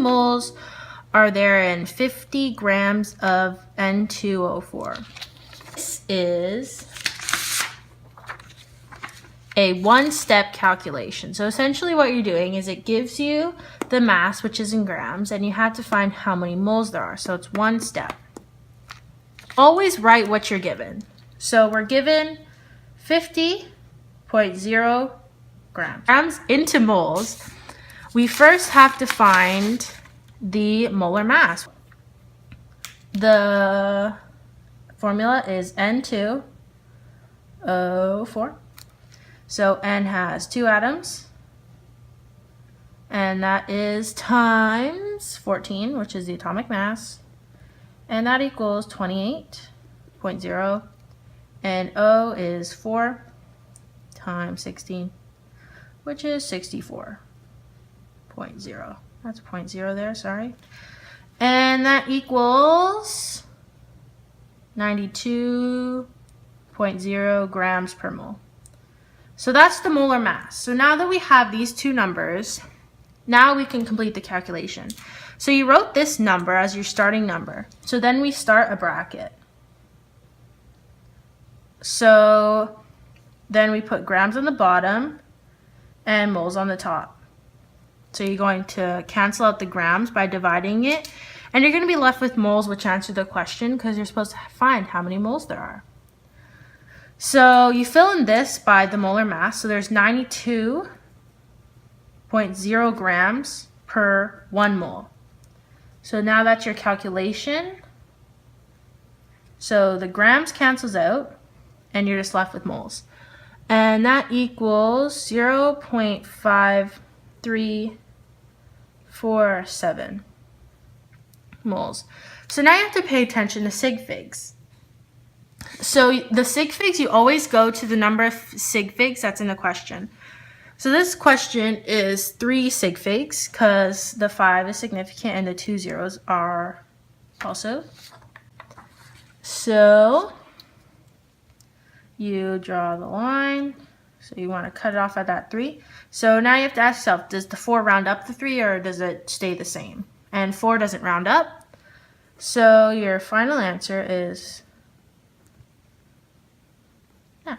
moles are there in 50 grams of N2O4? This is a one-step calculation. So essentially what you're doing is it gives you the mass, which is in grams, and you have to find how many moles there are. So it's one step. Always write what you're given. So we're given 50.0 grams into moles. We first have to find the molar mass. The formula is N2O4. So N has 2 atoms, and that is times 14, which is the atomic mass, and that equals 28.0, and O is 4 times 16, which is 64.0. That's 0.0 there, sorry. And that equals 92.0 grams per mole. So that's the molar mass. So now that we have these two numbers, now we can complete the calculation. So you wrote this number as your starting number. So then we start a bracket. So then we put grams on the bottom and moles on the top. So you're going to cancel out the grams by dividing it, and you're going to be left with moles, which answer the question because you're supposed to find how many moles there are. So you fill in this by the molar mass. So there's 92.0 grams per 1 mole. So now that's your calculation. So the grams cancels out and you're just left with moles. And that equals 0.5347 moles. So now you have to pay attention to sig figs. So the sig figs, you always go to the number of sig figs that's in the question. So this question is 3 sig figs because the 5 is significant and the 2 zeros are also. So you draw the line. So you want to cut it off at that 3. So now you have to ask yourself, does the 4 round up the 3 or does it stay the same? And 4 doesn't round up. So your final answer is that.